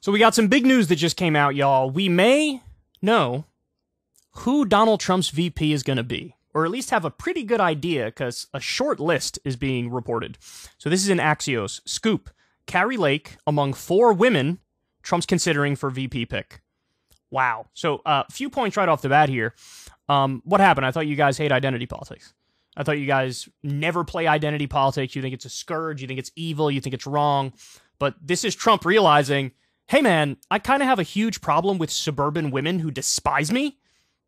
So we got some big news that just came out, y'all. We may know who Donald Trump's VP is going to be, or at least have a pretty good idea, because a short list is being reported. So this is in Axios. Scoop. Carrie Lake among 4 women Trump's considering for VP pick. Wow. So a few points right off the bat here. What happened? I thought you guys hate identity politics. I thought you guys never play identity politics. You think it's a scourge. You think it's evil. You think it's wrong. But this is Trump realizing, hey, man, I kind of have a huge problem with suburban women who despise me.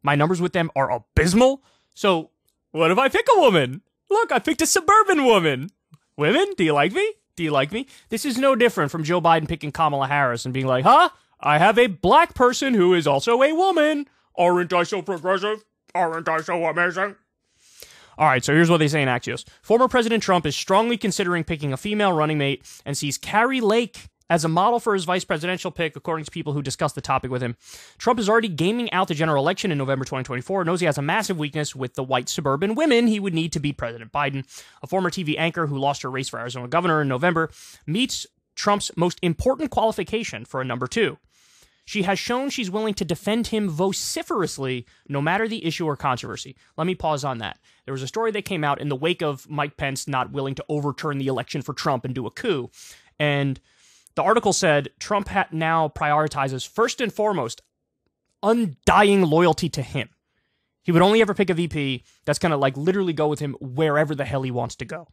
My numbers with them are abysmal. So what if I pick a woman? Look, I picked a suburban woman. Women, do you like me? Do you like me? This is no different from Joe Biden picking Kamala Harris and being like, huh? I have a black person who is also a woman. Aren't I so progressive? Aren't I so amazing? All right, so here's what they say in Axios. Former President Trump is strongly considering picking a female running mate and sees Carrie Lake as a model for his vice presidential pick, according to people who discussed the topic with him. Trump is already gaming out the general election in November 2024, knows he has a massive weakness with the white suburban women he would need to beat President Biden. A former TV anchor who lost her race for Arizona governor in November meets Trump's most important qualification for a number 2. She has shown she's willing to defend him vociferously, no matter the issue or controversy. Let me pause on that. There was a story that came out in the wake of Mike Pence not willing to overturn the election for Trump and do a coup. And the article said Trump now prioritizes, first and foremost, undying loyalty to him. He would only ever pick a VP that's going to like literally go with him wherever the hell he wants to go.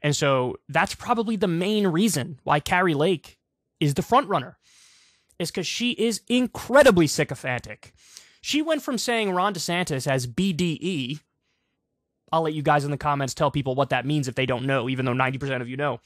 And so that's probably the main reason why Carrie Lake is the front runner. Is because she is incredibly sycophantic. She went from saying Ron DeSantis as BDE. I'll let you guys in the comments tell people what that means if they don't know, even though 90% of you know.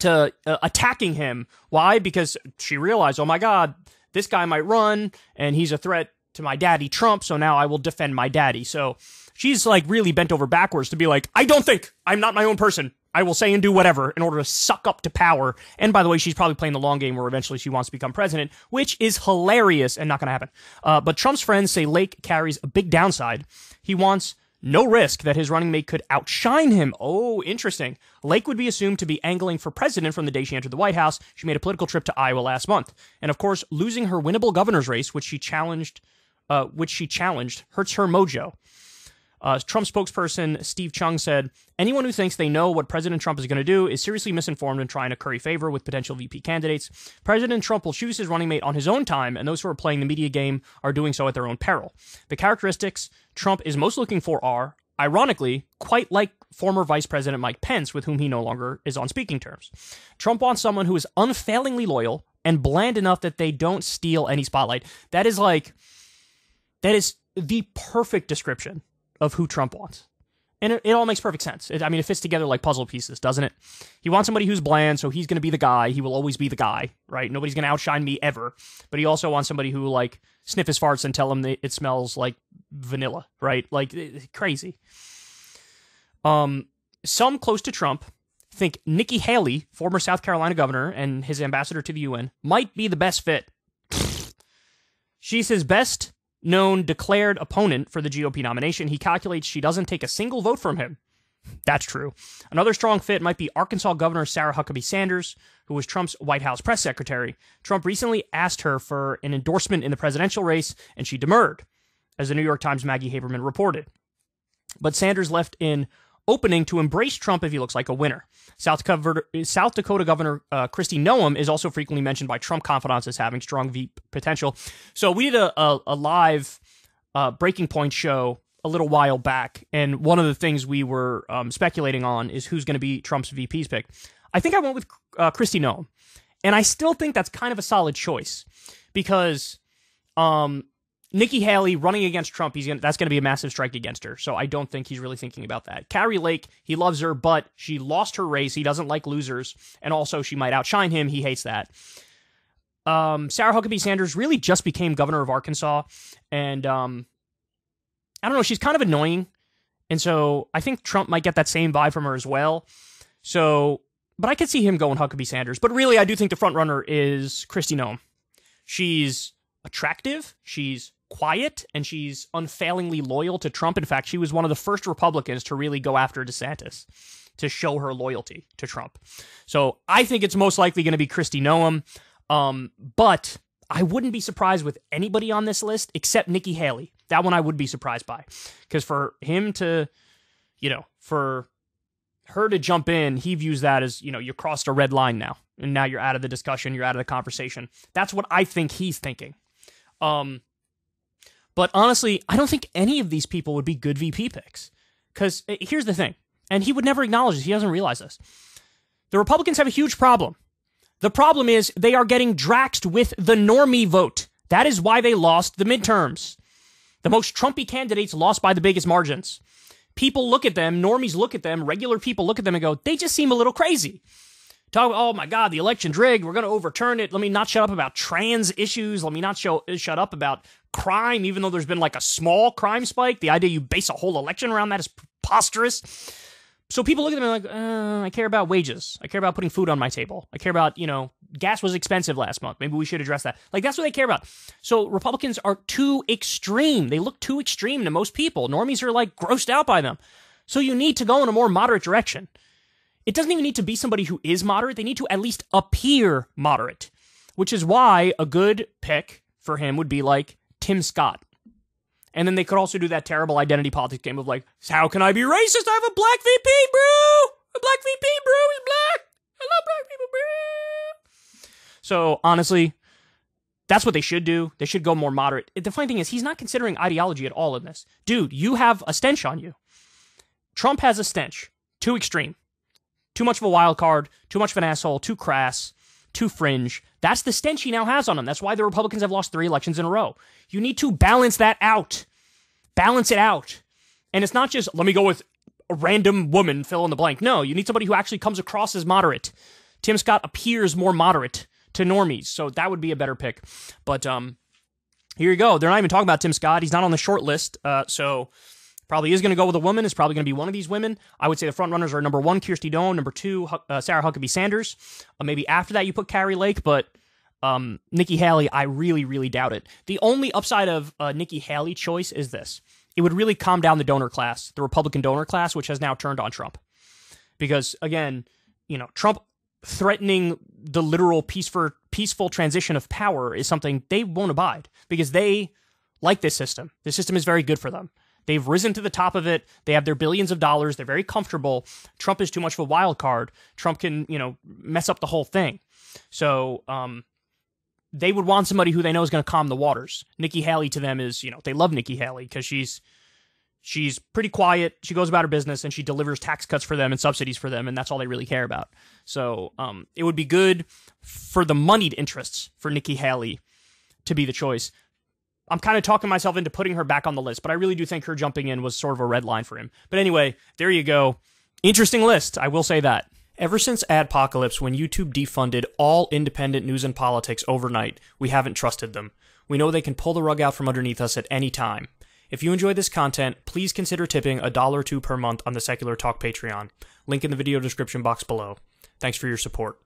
To attacking him. Why? Because she realized, oh my God, this guy might run, and he's a threat to my daddy Trump, so now I will defend my daddy. So she's like really bent over backwards to be like, I don't think, I'm not my own person. I will say and do whatever in order to suck up to power. And by the way, she's probably playing the long game where eventually she wants to become president, which is hilarious and not going to happen. But Trump's friends say Lake carries a big downside. He wants no risk that his running mate could outshine him. Oh, interesting. Lake would be assumed to be angling for president from the day she entered the White House. She made a political trip to Iowa last month. And of course, losing her winnable governor's race, which she challenged, hurts her mojo. Trump spokesperson Steve Chung said, anyone who thinks they know what President Trump is going to do is seriously misinformed and trying to curry favor with potential VP candidates. President Trump will choose his running mate on his own time, and those who are playing the media game are doing so at their own peril. The characteristics Trump is most looking for are, ironically, quite like former Vice President Mike Pence, with whom he no longer is on speaking terms. Trump wants someone who is unfailingly loyal and bland enough that they don't steal any spotlight. That is the perfect description of who Trump wants. And it all makes perfect sense. It fits together like puzzle pieces, doesn't it? He wants somebody who's bland, so he's going to be the guy. He will always be the guy, right? Nobody's going to outshine me ever. But he also wants somebody who, like, sniff his farts and tell him that it smells like vanilla, right? Like, crazy. Some close to Trump think Nikki Haley, former South Carolina governor and his ambassador to the UN, might be the best fit. She's his best known declared opponent for the GOP nomination. He calculates she doesn't take a single vote from him. That's true. Another strong fit might be Arkansas Governor Sarah Huckabee Sanders, who was Trump's White House press secretary. Trump recently asked her for an endorsement in the presidential race, and she demurred, as the New York Times' Maggie Haberman reported. But Sanders left an opening to embrace Trump if he looks like a winner. South Dakota Governor Kristi Noem is also frequently mentioned by Trump confidants as having strong VP potential. So we did a live Breaking Point show a little while back, and one of the things we were speculating on is who's going to be Trump's VP's pick. I think I went with Kristi Noem, and I still think that's kind of a solid choice because Nikki Haley running against Trump, that's going to be a massive strike against her. So I don't think he's really thinking about that. Carrie Lake, he loves her, but she lost her race. He doesn't like losers. And also she might outshine him. He hates that. Sarah Huckabee Sanders really just became governor of Arkansas. And I don't know, she's kind of annoying. And so I think Trump might get that same vibe from her as well. So, but I could see him going Huckabee Sanders. But really, I do think the front runner is Kristi Noem. She's attractive. She's quiet, and she's unfailingly loyal to Trump. In fact, she was one of the first Republicans to really go after DeSantis to show her loyalty to Trump. So I think it's most likely going to be Kristi Noem. But I wouldn't be surprised with anybody on this list except Nikki Haley. That one I would be surprised by. Because for him to, for her to jump in, he views that as, you crossed a red line now. And now you're out of the discussion, you're out of the conversation. That's what I think he's thinking. But honestly, I don't think any of these people would be good VP picks. Because here's the thing, and he would never acknowledge this, he doesn't realize this. The Republicans have a huge problem. The problem is they are getting draxed with the normie vote. That is why they lost the midterms. The most Trumpy candidates lost by the biggest margins. People look at them, normies look at them, regular people look at them and go, they just seem a little crazy. Oh my God, the election's rigged, we're going to overturn it. Let me not shut up about trans issues. Let me not shut up about crime, even though there's been like a small crime spike. The idea you base a whole election around that is preposterous. So people look at them and like, I care about wages. I care about putting food on my table. I care about, gas was expensive last month. Maybe we should address that. Like, that's what they care about. So Republicans are too extreme. They look too extreme to most people. Normies are like grossed out by them. So you need to go in a more moderate direction. It doesn't even need to be somebody who is moderate. They need to at least appear moderate, which is why a good pick for him would be like Tim Scott. And then they could also do that terrible identity politics game of like, how can I be racist? I have a black VP, bro! A black VP, bro! He's black! I love black people, bro! So, honestly, that's what they should do. They should go more moderate. The funny thing is, he's not considering ideology at all in this. Dude, you have a stench on you. Trump has a stench. Too extreme. Too much of a wild card. Too much of an asshole. Too crass. Too fringe. That's the stench he now has on him. That's why the Republicans have lost 3 elections in a row. You need to balance that out. Balance it out. And it's not just, let me go with a random woman, fill in the blank. No, you need somebody who actually comes across as moderate. Tim Scott appears more moderate to normies, so that would be a better pick. But here you go. They're not even talking about Tim Scott. He's not on the short list, so probably is going to go with a woman. It's probably going to be one of these women. I would say the front runners are number 1, Kirsty Doan, number 2, Sarah Huckabee Sanders. Maybe after that you put Carrie Lake, but Nikki Haley, I really, really doubt it. The only upside of Nikki Haley choice is this. It would really calm down the donor class, the Republican donor class, which has now turned on Trump. Because, again, Trump threatening the literal peaceful transition of power is something they won't abide. Because they like this system. This system is very good for them. They've risen to the top of it. They have their billions of dollars. They're very comfortable. Trump is too much of a wild card. Trump can, mess up the whole thing. So, they would want somebody who they know is going to calm the waters. Nikki Haley to them is, they love Nikki Haley because she's pretty quiet. She goes about her business and she delivers tax cuts for them and subsidies for them. And that's all they really care about. So, it would be good for the moneyed interests for Nikki Haley to be the choice. I'm kind of talking myself into putting her back on the list, but I really do think her jumping in was sort of a red line for him. But anyway, there you go. Interesting list, I will say that. Ever since Adpocalypse, when YouTube defunded all independent news and politics overnight, we haven't trusted them. We know they can pull the rug out from underneath us at any time. If you enjoy this content, please consider tipping $1 or $2 per month on the Secular Talk Patreon. Link in the video description box below. Thanks for your support.